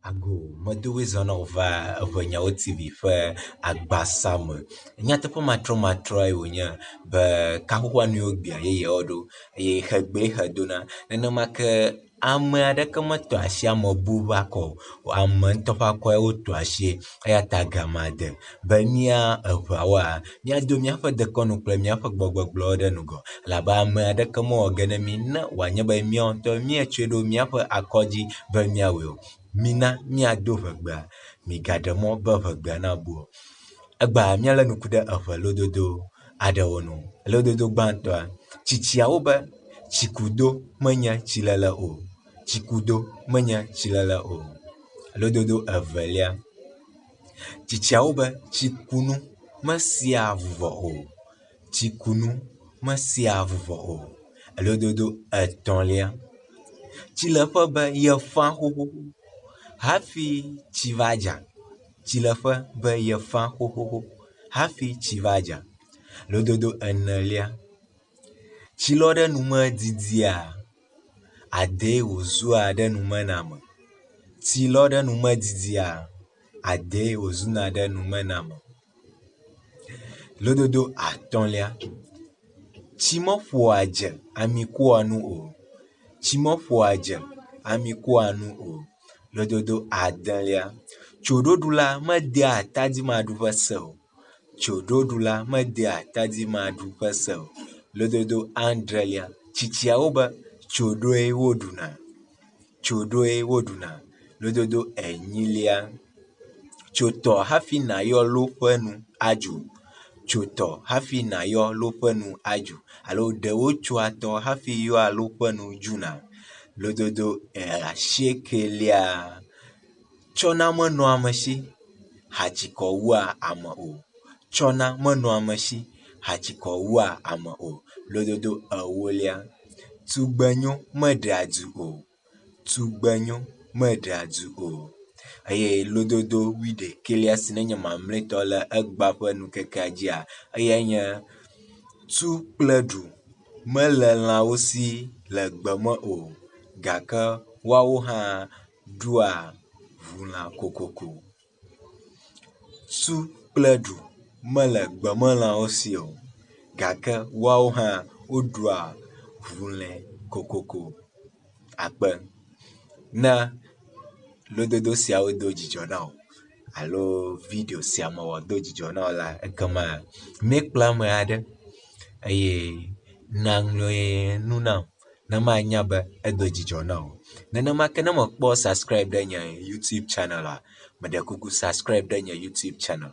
Ago, medowe zɔna wova eʋenyawo TV ƒe agbasame. Nyateƒe matrɔmatrɔe wònye be kaƒoƒea nu yiwo gbia yeyeawo ɖo eye hegbe hedona. Nenema ke ame aɖeke metɔ asi amebu ƒe akɔ o. Ame ŋutɔ ƒe akɔe wotɔ asie eya ta gama de be mía eʋeawoa míado míaƒe dekɔnu kple míaƒe gbɔgbɔgblɔwo ɖe ŋgɔ elabe ame aɖeke mewɔ ge na mí ne wòanye be míawo ŋutɔ míetsɔe ɖo míaƒe akɔ dzi be míawɔe o. Mina míado ʋegbea, migaɖe mɔ be ʋegbea nabu o. Egba míalé ŋku ɖe eʋe lododo aɖewo nu. Lododo gbãtɔa, tsitsiawo be tsikudo menye tsilele o. Tsikudo menye tsilele o. Lododo evelia, tsitsiawo be tsikunu mesia vuvɔ o. Tsikunu mesia vuvɔ o. Lododo etɔ̃lia, tsileƒe be ye fã xoxoxo hafi tsi va dza. Tsileƒe be ye fã xoxoxo hafi tsi va dza. Lododo enelia, tsilɔ ɖe nu medidia, adee wòzua ɖe numename. Tsilɔ ɖe nu medidia, adee wòzuna ɖe numename. Lododo atɔ̃lia, tsi meƒoa dze ami kua nu o. Tsi meƒoa dze ami kua nu o. Lododo adelia, tsoɖoɖula medea atadi maɖuƒe se o. Tsoɖoɖula medea atadi maɖuƒe se o. Lododo adrelia, tsitsiawo be tsoɖoe woɖuna. Tsoɖoe woɖuna. Lododo enyilia, tsotɔ hafi nàyɔ loƒe nu adzo. Tsotɔ hafi nàyɔ loƒe nu adzo alo ɖewo tsoa tɔ hafi yɔa loƒe nu dzuna. Lododo asiekelia, tsɔna menɔa ame si hatsikɔ wua ame o. Tsɔna menɔa ame si hatsikɔ wua ame o. Lododo ewolia, tugbenyo meɖea du o. Tugbenyo meɖea du o. Eye lododo wuiɖekɛlia si nenye mamlɛtɔ le egba ƒe nukekea dzia, eyae nye tu kple ɖu mele lãwo si le gbe me o gake woawo hã ɖua ʋulã kokoko. Tu kple ɖu mele gbemelãwo si o gake woawo hã woɖua ʋulẽ kokoko. Akpe ne lododo siawo do dzidzɔ na wò alo vidio sia mewɔ do dzidzɔ na wò la, ekema mikple ame aɖe eye naŋlɔe nu nam ne manya be edo dzidzɔ na wò. Nenema ke ne mekpɔ subscribe ɖe nye YouTube channela, meɖe kuku subscribe ɖe nye YouTube channel.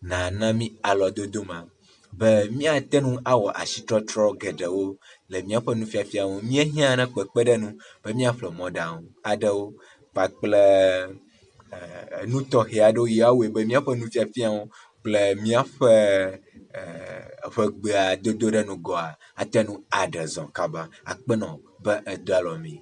Nana mi alɔdodo ma be míate ŋu awɔ asitrɔtrɔ geɖewo le míaƒe nufiafia ŋu. Míehiã ne kpekpeɖeŋu be míaƒle mɔɖaŋu aɖewo kpakple nu tɔxɛ aɖewo yi awɔe be míaƒe nufiafia ŋu kple míaƒe ƒegbea dodo ɖe nugɔa ate ŋu aɖe zɔ kaba. Akpenɔ be edo alɔ mi.